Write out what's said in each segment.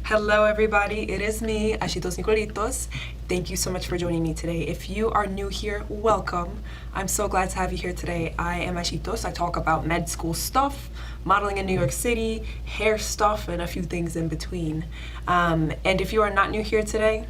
Hello everybody, it is me, 𝐈𝐓'𝐒. Thank you so much for joining me today. If you are new here, welcome. I'm so glad to have you here today. I am 𝐈𝐓'𝐒. I talk about med school stuff, modeling in New York City, hair stuff, and a few things in between. And if you are not new here today,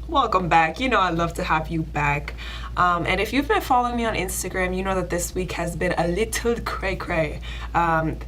welcome back. You know I love to have you back. And if you've been following me on Instagram, you know that this week has been a little cray-cray.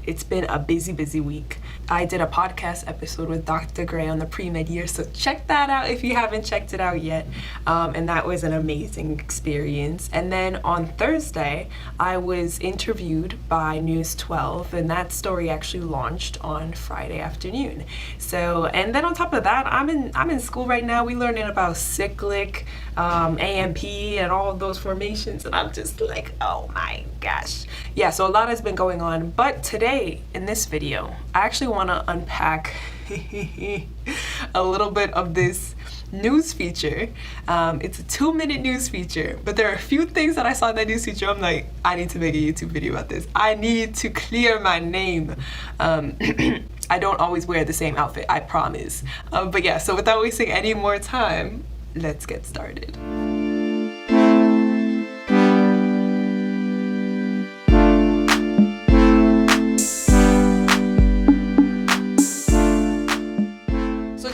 It's been a busy week. I did a podcast episode with Dr. Gray on the pre-med year, so check that out if you haven't checked it out yet. And that was an amazing experience. And then on Thursday, I was interviewed by News 12, and that story actually launched on Friday afternoon. So, and then on top of that, I'm in school right now. We're learning about cyclic, AMP, and all of those formations, and I'm just like, oh my gosh. Yeah, so a lot has been going on, but today in this video, I actually want to unpack a little bit of this news feature. It's a 2-minute news feature, but there are a few things that I saw in that news feature. I'm like, I need to make a YouTube video about this. I need to clear my name. I don't always wear the same outfit, I promise. But yeah, so without wasting any more time, let's get started.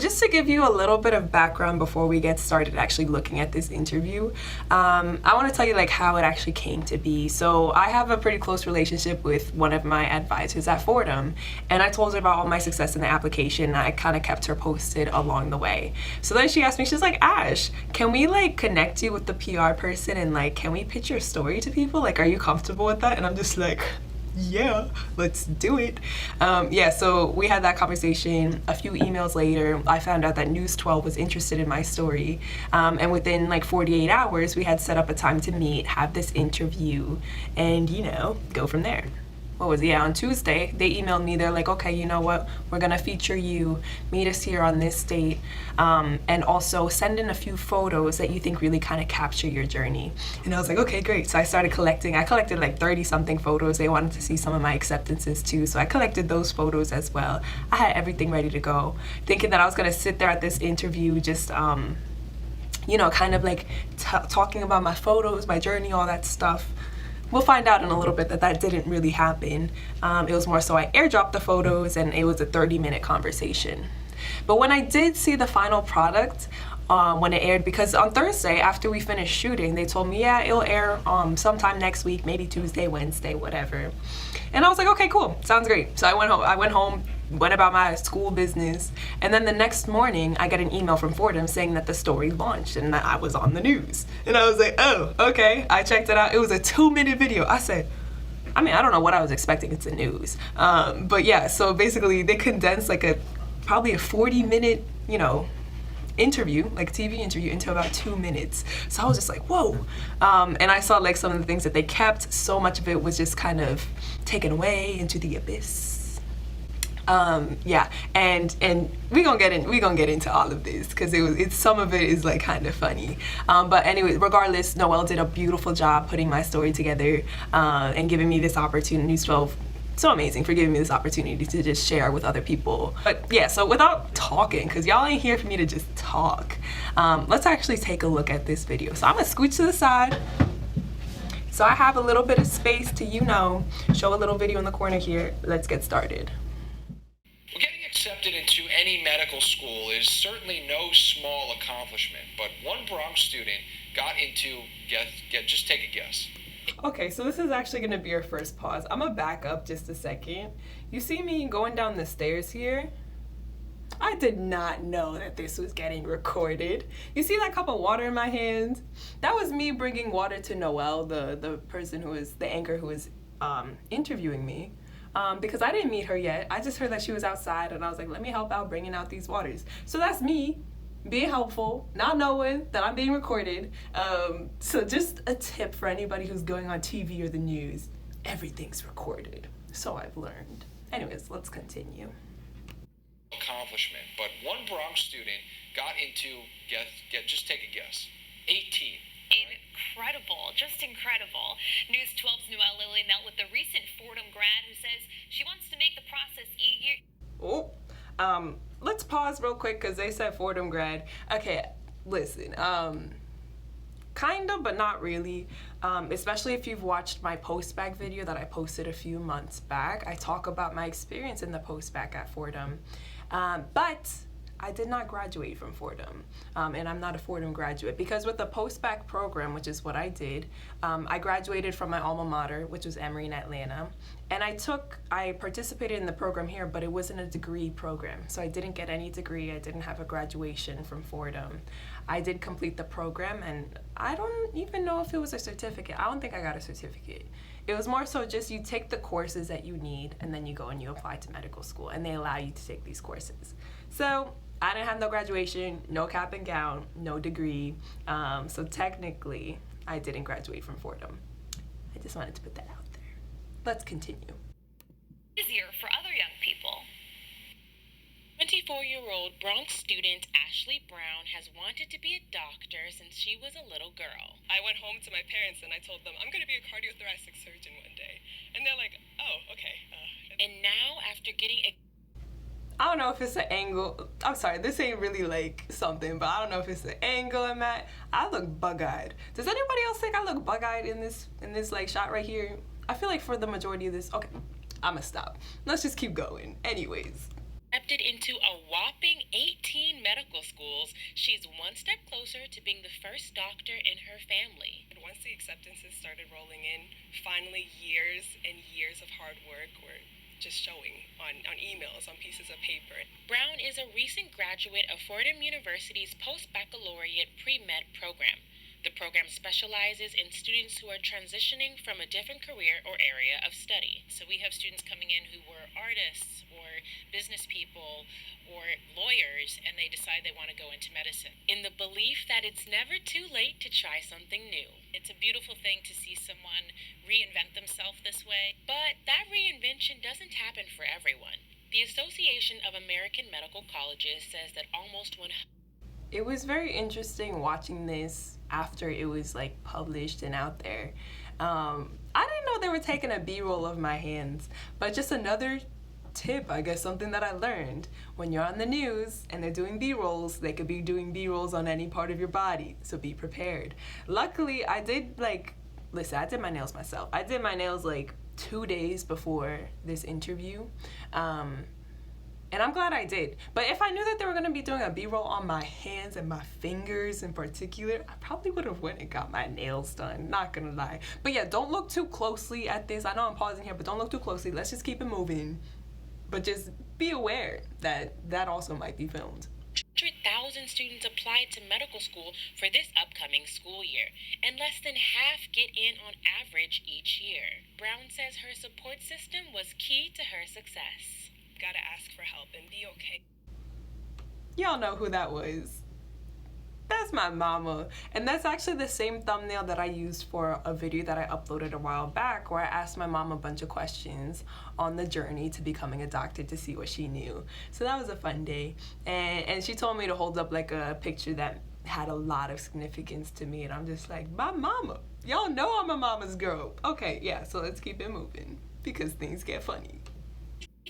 Just to give you a little bit of background before we get started actually looking at this interview, I want to tell you like how it actually came to be. So I have a pretty close relationship with one of my advisors at Fordham, and I told her about all my success in the application. I kind of kept her posted along the way. So then she asked me, she's like, Ash, can we like connect you with the PR person and like, can we pitch your story to people? Like, are you comfortable with that? And I'm just like, yeah, let's do it. Yeah, so we had that conversation. A few emails later, I found out that News 12 was interested in my story. And within like 48 hours, we had set up a time to meet, have this interview, and you know, go from there. What was it? Yeah, on Tuesday, they emailed me. They're like, okay, you know what? We're gonna feature you, meet us here on this date, and also send in a few photos that you think really kind of capture your journey. And I was like, okay, great. So I started collecting. I collected like 30-something photos. They wanted to see some of my acceptances too, so I collected those photos as well. I had everything ready to go, thinking that I was gonna sit there at this interview just, you know, kind of like talking about my photos, my journey, all that stuff. We'll find out in a little bit that that didn't really happen. It was more so I airdropped the photos and it was a 30-minute conversation. But when I did see the final product, when it aired, because on Thursday after we finished shooting, they told me, yeah, it'll air sometime next week, maybe Tuesday, Wednesday, whatever. And I was like, okay, cool, sounds great. So I went home, went about my school business, and then the next morning I got an email from Fordham saying that the story launched and that I was on the news. And I was like, oh, okay. I checked it out. It was a 2-minute video. I said, I mean, I don't know what I was expecting. It's the news. But yeah, so basically they condensed like probably a 40-minute, you know, interview, like TV interview, into about 2 minutes. So I was just like, whoa. And I saw like some of the things that they kept. So much of it was just kind of taken away into the abyss. Yeah, and we gonna get into all of this because it's some of it is like kind of funny. But anyway, regardless, Noelle did a beautiful job putting my story together and giving me this opportunity. News 12, so amazing for giving me this opportunity to just share with other people. But yeah, so without talking, because y'all ain't here for me to just talk, let's actually take a look at this video. So I'm gonna scooch to the side. So I have a little bit of space to, you know, show a little video in the corner here. Let's get started. Well, getting accepted into any medical school is certainly no small accomplishment, but one Bronx student got into, just take a guess. Okay, so this is actually gonna be our first pause. I'm gonna back up just a second. You see me going down the stairs here? I did not know that this was getting recorded. You see that cup of water in my hand? That was me bringing water to Noelle, the person who is the anchor who is interviewing me. Because I didn't meet her yet. I just heard that she was outside and I was like, let me help out bringing out these waters. So that's me being helpful, not knowing that I'm being recorded. So just a tip for anybody who's going on TV or the news, everything's recorded. So I've learned. Anyways, let's continue. Accomplishment, but one Bronx student got into, just take a guess, 18. Incredible, just incredible. News 12's Noelle Lilly met with the recent Fordham grad who says she wants to make the process easier. Oh, let's pause real quick because they said Fordham grad. Okay, listen. Kind of, but not really. Especially if you've watched my post-bac video that I posted a few months back. I talk about my experience in the post-bac at Fordham. But I did not graduate from Fordham, and I'm not a Fordham graduate because with the post-bac program, which is what I did, I graduated from my alma mater, which was Emory in Atlanta, and I participated in the program here, but it wasn't a degree program, so I didn't get any degree. I didn't have a graduation from Fordham. I did complete the program, and I don't even know if it was a certificate. I don't think I got a certificate. It was more so just you take the courses that you need, and then you go and you apply to medical school, and they allow you to take these courses. So I didn't have no graduation, no cap and gown, no degree. So technically, I didn't graduate from Fordham. I just wanted to put that out there. Let's continue. Easier for other young people. 24-year-old Bronx student Ashley Brown has wanted to be a doctor since she was a little girl. I went home to my parents and I told them, I'm going to be a cardiothoracic surgeon one day. And they're like, oh, okay. And now, after getting a I don't know if it's an angle. I'm sorry, this ain't really like something, but I don't know if it's the angle I'm at. I look bug-eyed. Does anybody else think I look bug-eyed in this like shot right here? I feel like for the majority of this, okay, I'ma stop. Let's just keep going. Anyways. accepted into a whopping 18 medical schools, she's one step closer to being the first doctor in her family. And once the acceptances started rolling in, finally years and years of hard work were just showing on emails, on pieces of paper. Brown is a recent graduate of Fordham University's post-baccalaureate pre-med program. The program specializes in students who are transitioning from a different career or area of study. So we have students coming in who were artists or business people or lawyers, and they decide they want to go into medicine in the belief that it's never too late to try something new. It's a beautiful thing to see someone reinvent themselves this way, but that reinvention doesn't happen for everyone. The Association of American Medical Colleges says that almost 100 It was very interesting watching this after it was like published and out there. I didn't know they were taking a B-roll of my hands, but just another tip, I guess, something that I learned. When you're on the news and they're doing B-rolls, they could be doing B-rolls on any part of your body, so be prepared. Luckily, I did listen, I did my nails myself. I did my nails like 2 days before this interview. And I'm glad I did. But if I knew that they were going to be doing a B-roll on my hands and my fingers in particular, I probably would have went and got my nails done, not going to lie. But yeah, don't look too closely at this. I know I'm pausing here, but don't look too closely. Let's just keep it moving. But just be aware that that also might be filmed. 100,000 students applied to medical school for this upcoming school year, and less than half get in on average each year. Brown says her support system was key to her success. Gotta ask for help and be okay. Y'all know who that was. That's my mama. And that's actually the same thumbnail that I used for a video that I uploaded a while back where I asked my mom a bunch of questions on the journey to becoming a doctor to see what she knew. So that was a fun day. And she told me to hold up like a picture that had a lot of significance to me, and I'm just like, my mama. Y'all know I'm a mama's girl. Okay, yeah, so let's keep it moving because things get funny.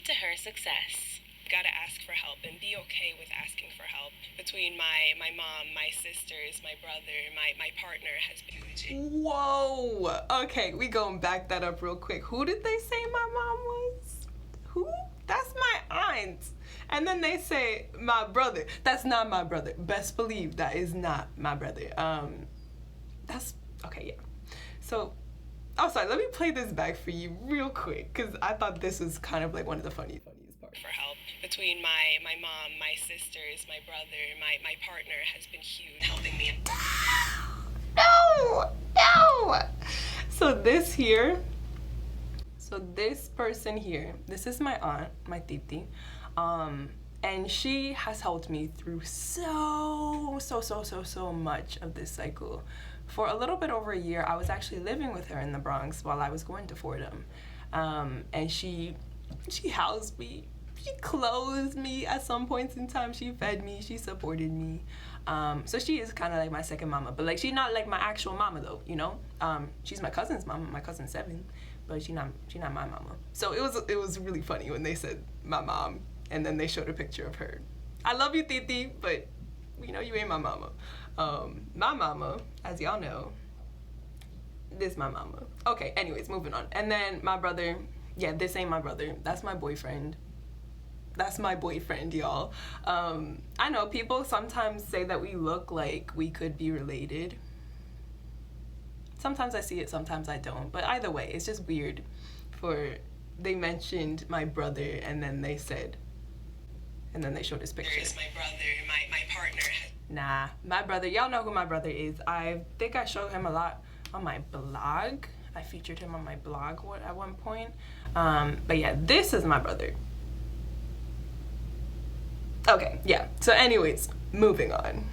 To her success. Gotta ask for help and be okay with asking for help. Between my mom, my sisters, my brother, my partner has been... Whoa! Okay, we gonna back that up real quick. Who did they say my mom was? Who? That's my aunt. And then they say my brother. That's not my brother. Best believe that is not my brother. That's... Okay, yeah. So... Oh, sorry, let me play this back for you real quick, because I thought this was kind of like one of the funniest parts. For help. Between my mom, my sisters, my brother, my partner has been huge helping me. No! So this person here, this is my aunt, my titi. And she has helped me through so much of this cycle. For a little bit over a year, I was actually living with her in the Bronx while I was going to Fordham. And she housed me. She clothed me at some points in time. She fed me. She supported me. So she is kind of like my second mama. But like, she's not like my actual mama though, you know? She's my cousin's mama, my cousin's 7. But she's not my mama. So it was really funny when they said my mom. And then they showed a picture of her I love you, Titi, but you know, you ain't my mama. My mama, as y'all know, this is my mama. Okay, anyways, moving on. And then my brother, yeah, this ain't my brother. That's my boyfriend. That's my boyfriend, y'all. I know people sometimes say that we look like we could be related. Sometimes I see it, sometimes I don't. But either way, it's just weird they mentioned my brother and then they said, and then they showed his picture. There's my brother, my partner. Nah, my brother, y'all know who my brother is. I think I showed him a lot on my blog. I featured him on my blog at one point. But yeah, this is my brother. Okay, yeah. So anyways, moving on.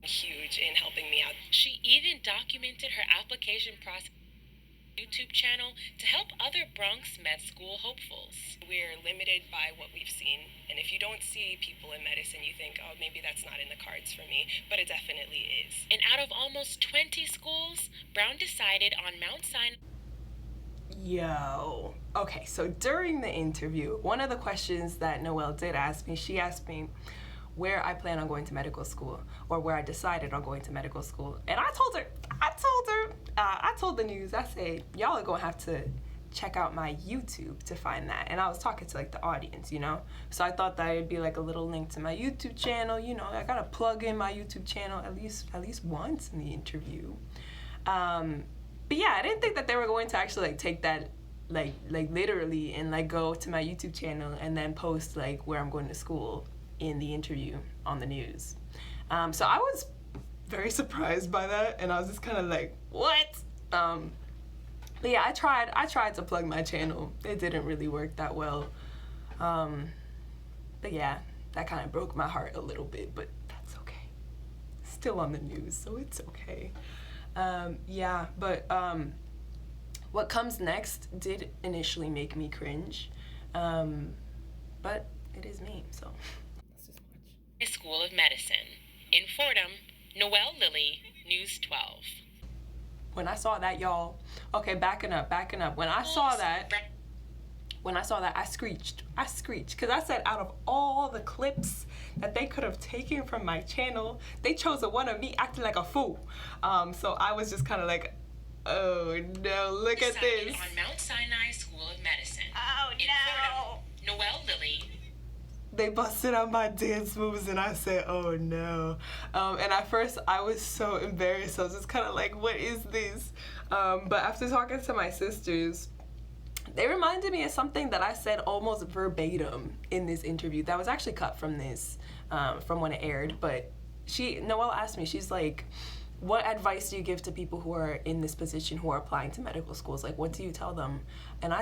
Huge in helping me out. She even documented her application process on her YouTube channel to help other Bronx med school hopefuls. We're limited by what we've seen, and if you don't see people in medicine, you think, oh, maybe that's not in the cards for me, but it definitely is. And out of almost 20 schools, Brown decided on Mount Sinai. Yo. Okay, so during the interview, one of the questions that Noelle did ask me, she asked me where I plan on going to medical school, or where I decided on going to medical school. And I told the news, I said, y'all are gonna have to check out my YouTube to find that. And I was talking to like the audience, you know? So I thought that it'd be like a little link to my YouTube channel, you know, I gotta plug in my YouTube channel at least once in the interview. But yeah, I didn't think that they were going to actually like take that like literally and like go to my YouTube channel and then post like where I'm going to school in the interview on the news. So I was very surprised by that, and I was just kind of like, what? But yeah, I tried to plug my channel. It didn't really work that well. But yeah, that kind of broke my heart a little bit, but that's okay. Still on the news, so it's okay. Yeah, but what comes next did initially make me cringe, but it is me, so let's just watch. School of Medicine. In Fordham, Noelle Lilly, News 12. When I saw that, y'all, okay, backing up. When I saw that, I screeched, because I said out of all the clips that they could have taken from my channel, they chose the one of me acting like a fool. So I was just kind of like, oh no, look at this. On Mount Sinai School of Medicine. Oh In no. Fordham, Noelle Lilly. They busted out my dance moves and I said, oh no. And at first I was so embarrassed. I was just kind of like, what is this? But after talking to my sisters, they reminded me of something that I said almost verbatim in this interview that was actually cut from this, from when it aired. But Noelle asked me, she's like, what advice do you give to people who are in this position, who are applying to medical schools? Like, what do you tell them? And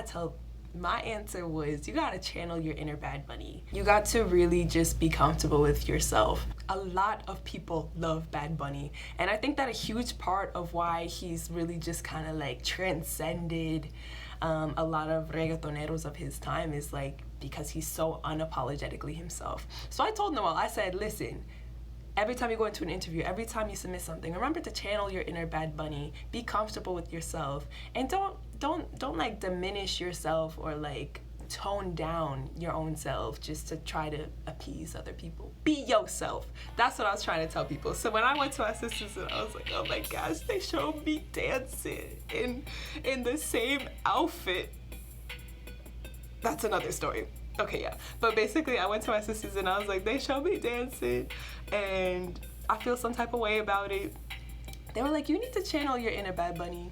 my answer was, you gotta channel your inner Bad Bunny. You got to really just be comfortable with yourself. A lot of people love Bad Bunny, and I think that a huge part of why he's really just kind of like transcended a lot of reggaetoneros of his time is like because he's so unapologetically himself. So I told Noelle, I said, listen, every time you go into an interview, every time you submit something, remember to channel your inner Bad Bunny, be comfortable with yourself, and don't like diminish yourself or like tone down your own self just to try to appease other people. Be yourself. That's what I was trying to tell people. So when I went to my sisters and I was like, oh my gosh, they showed me dancing in the same outfit. That's another story. Okay, yeah. But basically I went to my sisters and I was like, they showed me dancing and I feel some type of way about it. They were like, you need to channel your inner Bad Bunny.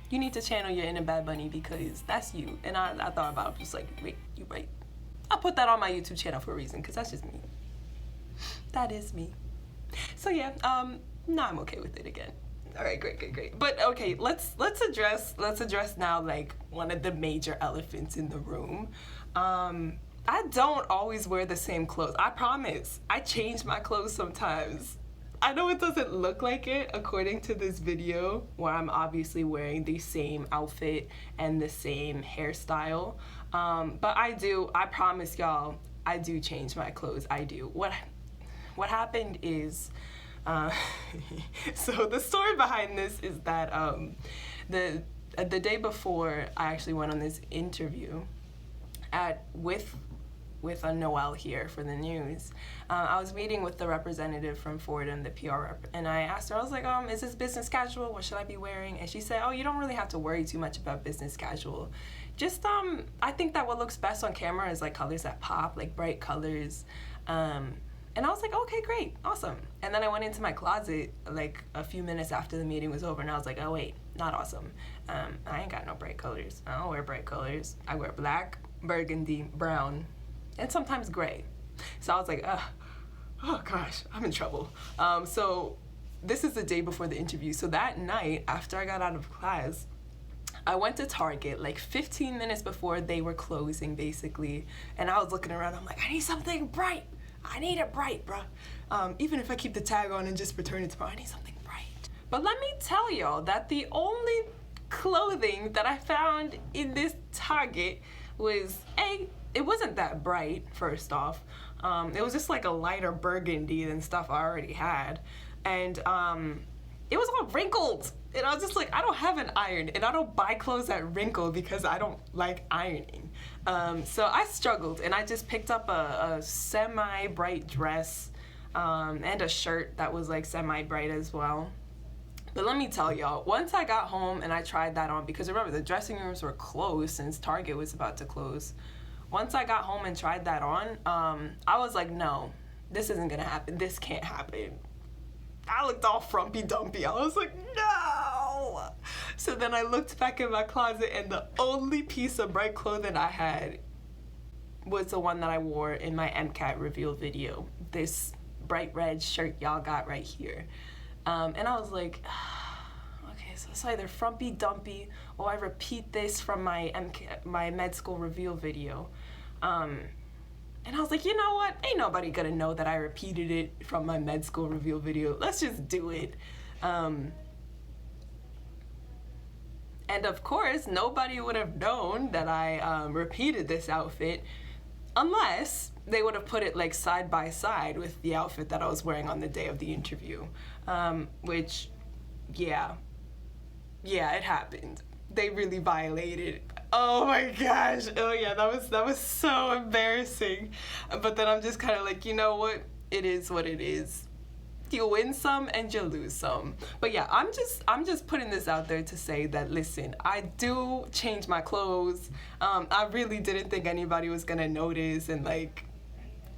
You need to channel your inner Bad Bunny because that's you. And I thought about it, just like, wait, you right. I put that on my YouTube channel for a reason because that's just me. That is me. So yeah, now I'm okay with it again. All right, great. But okay, let's address now like one of the major elephants in the room. I don't always wear the same clothes. I promise. I change my clothes sometimes. I know it doesn't look like it according to this video where I'm obviously wearing the same outfit and the same hairstyle. But I promise y'all, I do change my clothes. I do. What happened is, so the story behind this is that the day before I actually went on this interview with with a Noel here for the news. I was meeting with the representative from Fordham, the PR rep, and I asked her, I was like, is this business casual? What should I be wearing? And she said, oh, you don't really have to worry too much about business casual. Just, I think that what looks best on camera is like colors that pop, like bright colors. And I was like, okay, great, awesome. And then I went into my closet like a few minutes after the meeting was over, and I was like, oh wait, not awesome. I ain't got no bright colors. I don't wear bright colors. I wear black, burgundy, brown, and sometimes gray. So I was like, oh gosh, I'm in trouble. So this is the day before the interview. So that night, after I got out of class, I went to Target like 15 minutes before they were closing, basically. And I was looking around, I'm like, I need something bright. I need it bright, bruh. Even if I keep the tag on and just return it tomorrow, I need something bright. But let me tell y'all that the only clothing that I found in this Target was, it wasn't that bright, first off. It was just like a lighter burgundy than stuff I already had. And it was all wrinkled. And I was just like, I don't have an iron, and I don't buy clothes that wrinkle because I don't like ironing. So I struggled, and I just picked up a semi-bright dress and a shirt that was like semi-bright as well. But let me tell y'all, once I got home and I tried that on, because remember, the dressing rooms were closed since Target was about to close. Once I got home and tried that on, I was like, no, this isn't gonna happen. This can't happen. I looked all frumpy dumpy. I was like, no. So then I looked back in my closet, and the only piece of bright clothing I had was the one that I wore in my MCAT reveal video. This bright red shirt y'all got right here. And I was like, okay, so it's either frumpy dumpy or I repeat this from my med school reveal video. And I was like, you know what? Ain't nobody gonna know that I repeated it from my med school reveal video. Let's just do it. And of course, nobody would have known that I repeated this outfit unless they would have put it like side by side with the outfit that I was wearing on the day of the interview. Which, yeah, it happened. They really violated. Oh my gosh. Oh yeah, that was so embarrassing. But then I'm just kind of like, you know what? It is what it is. You win some and you lose some. But yeah, I'm just putting this out there to say that, listen, I do change my clothes. I really didn't think anybody was gonna notice, and like,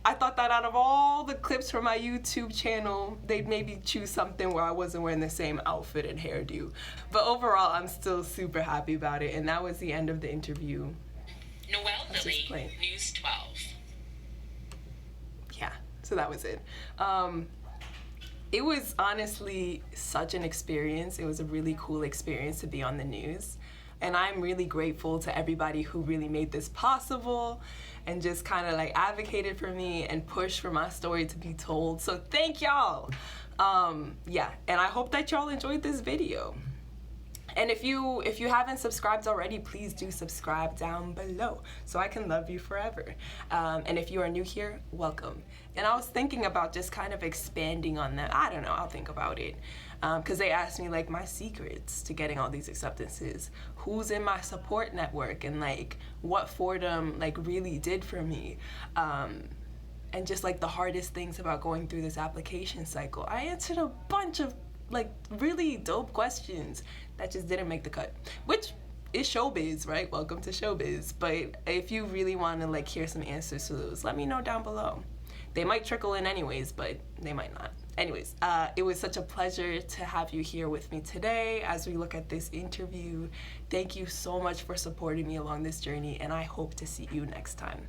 I thought that out of all the clips from my YouTube channel, they'd maybe choose something where I wasn't wearing the same outfit and hairdo. But overall, I'm still super happy about it, and that was the end of the interview. Noel Lilly, News 12. Yeah, so that was it. It was honestly such an experience. It was a really cool experience to be on the news. And I'm really grateful to everybody who really made this possible and just kind of like advocated for me and pushed for my story to be told. So thank y'all. Yeah, and I hope that y'all enjoyed this video. And if you haven't subscribed already, please do subscribe down below so I can love you forever. And if you are new here, welcome. And I was thinking about just kind of expanding on that. I don't know, I'll think about it. Because they asked me like my secrets to getting all these acceptances, who's in my support network, and like what Fordham like really did for me, and just like the hardest things about going through this application cycle. I answered a bunch of like really dope questions that just didn't make the cut, which is showbiz, right? Welcome to showbiz. But if you really want to like hear some answers to those, let me know down below. They might trickle in anyways, but they might not. Anyways, it was such a pleasure to have you here with me today as we look at this interview. Thank you so much for supporting me along this journey, and I hope to see you next time.